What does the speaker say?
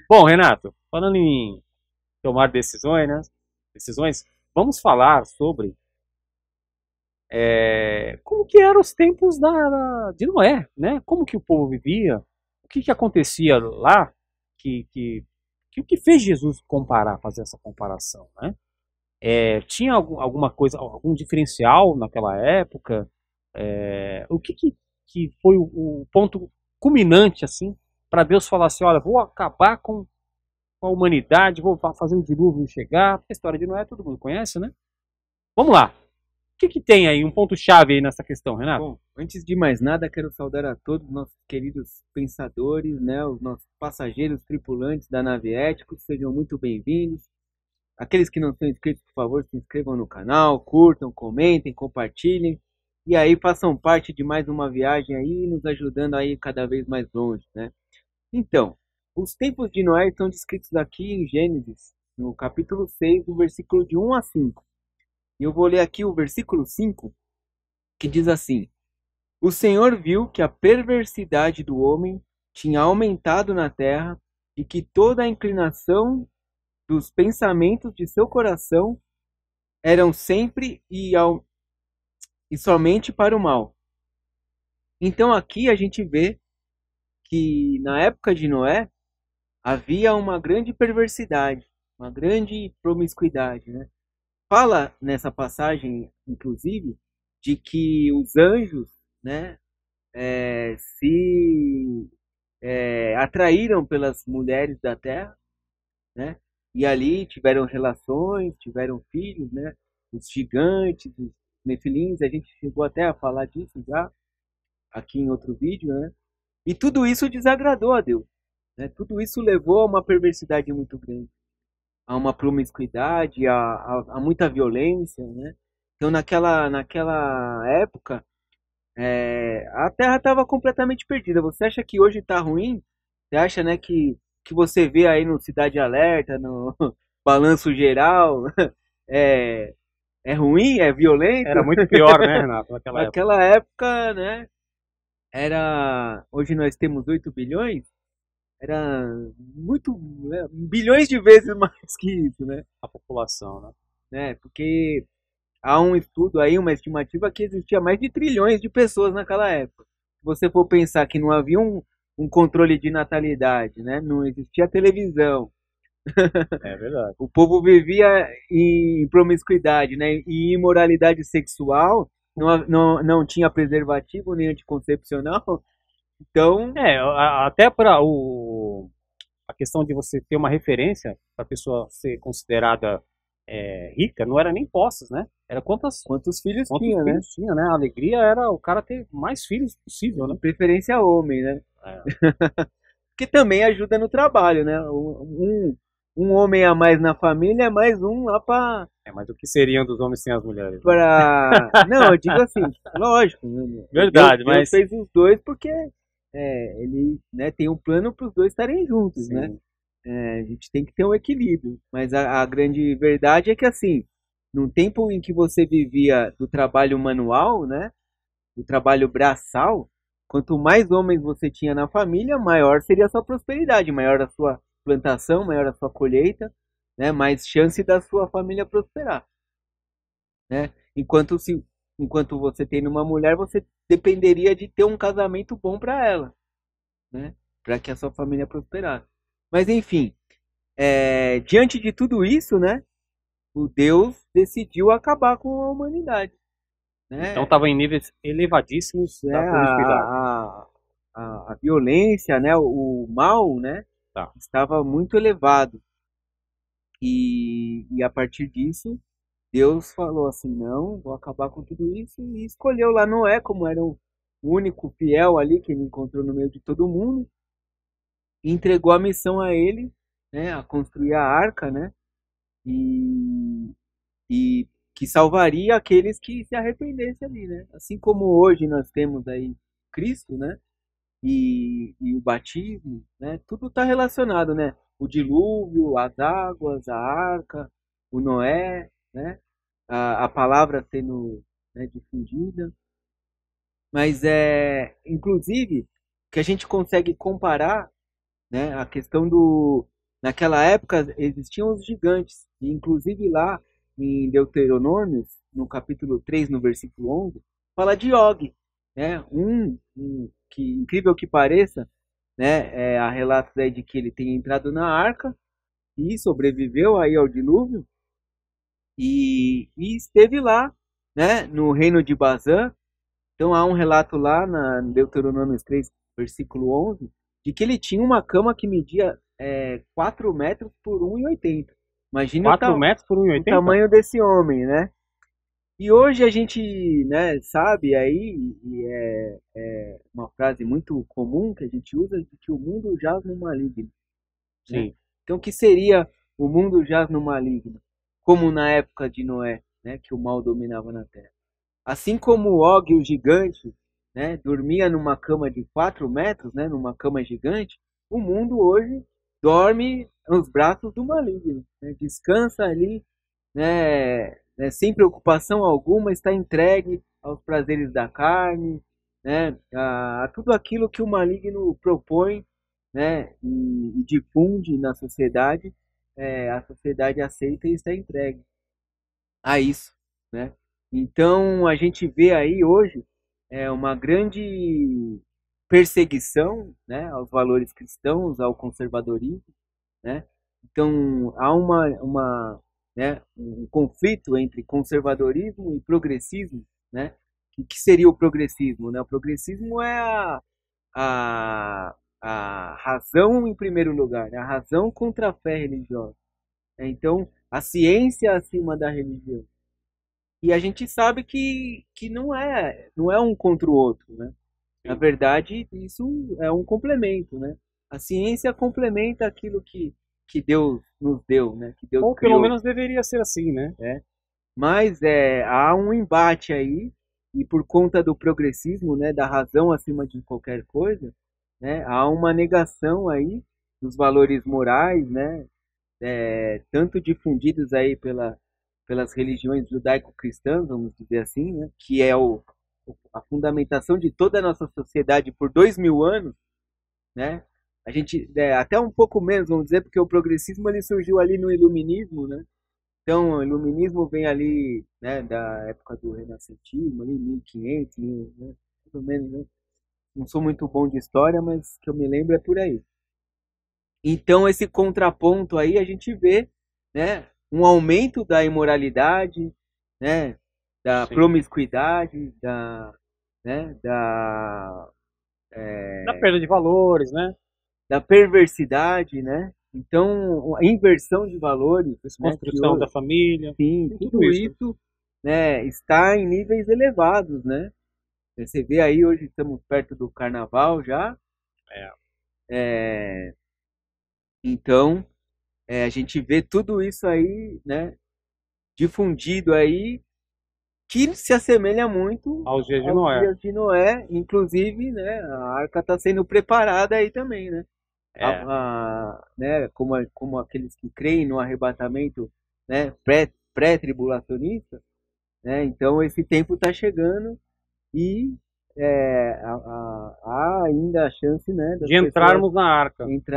Bom, Renato, falando em tomar decisões, né? Decisões, vamos falar sobre como que eram os tempos de Noé, né? Como que o povo vivia, o que que acontecia lá, o que fez Jesus fazer essa comparação, né? Tinha alguma coisa, algum diferencial naquela época? Que foi o ponto culminante, assim, para Deus falar assim, olha, vou acabar com a humanidade, vou fazer um dilúvio chegar, porque a história de Noé todo mundo conhece, né? Vamos lá. O que que tem aí, um ponto-chave aí nessa questão, Renato? Bom, antes de mais nada, quero saudar a todos os nossos queridos pensadores, né, os nossos passageiros tripulantes da nave Éticos, sejam muito bem-vindos. Aqueles que não são inscritos, por favor, se inscrevam no canal, curtam, comentem, compartilhem e aí façam parte de mais uma viagem aí, nos ajudando aí cada vez mais longe, né? Então, os tempos de Noé estão descritos aqui em Gênesis, no capítulo 6, do versículo de 1 a 5. E eu vou ler aqui o versículo 5, que diz assim: O Senhor viu que a perversidade do homem tinha aumentado na terra e que toda a inclinação dos pensamentos de seu coração eram sempre e somente para o mal. Então aqui a gente vê que na época de Noé havia uma grande perversidade, uma grande promiscuidade, né? Fala nessa passagem, inclusive, de que os anjos, né, se atraíram pelas mulheres da terra, né? E ali tiveram relações, tiveram filhos, né? Os gigantes, os nefilins, a gente chegou até a falar disso já aqui em outro vídeo, né? E tudo isso desagradou a Deus, né? Tudo isso levou a uma perversidade muito grande, a uma promiscuidade, a muita violência, né? Então naquela época a Terra estava completamente perdida. Você acha que hoje está ruim? Você acha, né, que você vê aí no Cidade Alerta, no Balanço Geral, é, é ruim, é violento? Era muito pior, né, Renato, naquela época. Naquela época, né, era... Hoje nós temos 8 bilhões, era muito, né, bilhões de vezes mais que isso, A população, né? né? Porque há um estudo aí, uma estimativa que existia mais de trilhões de pessoas naquela época. Se você for pensar que não havia um controle de natalidade, né? Não existia televisão, É verdade. o povo vivia em promiscuidade, né? E imoralidade sexual, não tinha preservativo nem anticoncepcional, então, Até para a questão de você ter uma referência para a pessoa ser considerada rica, não era nem posses, né? Era quantos filhos quantos tinha, né? filhos tinha, né? A alegria era o cara ter mais filhos possível, De né? preferência homem, né? É, Que também ajuda no trabalho, né? Um homem a mais na família é mais um lá para mas o que seriam dos homens sem as mulheres, né? Não, eu digo assim, lógico, né? Verdade, Deus mas fez os dois porque ele, né, tem um plano para os dois estarem juntos, né? sim, A gente tem que ter um equilíbrio. Mas a grande verdade é que assim, num tempo em que você vivia do trabalho manual, né? Do trabalho braçal, quanto mais homens você tinha na família, maior seria a sua prosperidade, maior a sua plantação, maior a sua colheita, né? Mais chance da sua família prosperar, né? Enquanto você tem uma mulher, você dependeria de ter um casamento bom para ela, né? Para que a sua família prosperasse. Mas enfim, diante de tudo isso, né? O Deus decidiu acabar com a humanidade, então né? estava em níveis elevadíssimos né? da promiscuidade. A violência, né? O mal, né? Tá. Estava muito elevado e a partir disso Deus falou assim, não, vou acabar com tudo isso e escolheu lá Noé como era o único fiel ali que ele encontrou no meio de todo mundo e entregou a missão a ele, né, a construir a arca, né, e, e que salvaria aqueles que se arrependessem ali, né, assim como hoje nós temos aí Cristo, né, e o batismo, né, tudo está relacionado, né, o dilúvio, as águas, a arca, o Noé, né, a palavra sendo, né, difundida, mas inclusive, que a gente consegue comparar, né? A questão do... Naquela época existiam os gigantes, e inclusive lá em Deuteronômio, no capítulo 3 no versículo 11, fala de Og, né? Que, incrível que pareça, né? Há relatos aí de que ele tem entrado na arca e sobreviveu aí ao dilúvio e esteve lá, né? No reino de Bazã. Então há um relato lá na Deuteronômio 3, versículo 11, de que ele tinha uma cama que media 4 metros por 1,80. Imagine 4 metros por o 1,80? tamanho desse homem, né? E hoje a gente, né, sabe aí, e é uma frase muito comum que a gente usa, de que o mundo jaz no maligno, né? Sim. Então o que seria o mundo jaz no maligno? Como na época de Noé, né, que o mal dominava na terra. Assim como o Og, o gigante, né, dormia numa cama de 4 metros, né, numa cama gigante, o mundo hoje dorme nos braços do maligno, né, descansa ali, sem preocupação alguma, está entregue aos prazeres da carne, né, a tudo aquilo que o maligno propõe, né, e difunde na sociedade, a sociedade aceita e está entregue a isso, né? Então a gente vê aí hoje uma grande perseguição, né, aos valores cristãos, ao conservadorismo, né? Então há um conflito entre conservadorismo e progressismo, né? O que seria o progressismo, né? O progressismo é a razão em primeiro lugar, né? A razão contra a fé religiosa. Então, a ciência acima da religião. E a gente sabe que não é um contra o outro, né? Na Sim. verdade, isso é um complemento, né? A ciência complementa aquilo que Deus nos deu, né? Que Deus Ou pelo criou, menos deveria ser assim, né? né? Mas há um embate aí, e por conta do progressismo, né, da razão acima de qualquer coisa, né, há uma negação aí dos valores morais, né, tanto difundidos aí pelas religiões judaico-cristãs, vamos dizer assim, né, que é a fundamentação de toda a nossa sociedade por 2.000 anos, né? A gente, até um pouco menos, vamos dizer, porque o progressismo ele surgiu ali no iluminismo, né? Então, o iluminismo vem ali, né, da época do renascentismo, ali 1500, né, mais ou menos, né? Não sou muito bom de história, mas que eu me lembro é por aí. Então, esse contraponto aí a gente vê, né, um aumento da imoralidade, né, da Sim. promiscuidade, né, Da perda de valores, né? da perversidade, né? Então, a inversão de valores, né, Desconstrução da família, sim, tem tudo tudo isso. isso, né, está em níveis elevados, né? Você vê aí, hoje estamos perto do carnaval já, É. é, então a gente vê tudo isso aí, né, difundido aí, que se assemelha muito Aos dias de aos Noé. dias de Noé, inclusive, né, a arca está sendo preparada aí também, né? É. Né, como aqueles que creem no arrebatamento, né, pré-tribulacionista, né? Então esse tempo está chegando e há ainda a chance, né, das De pessoas entrarmos na arca. entrarem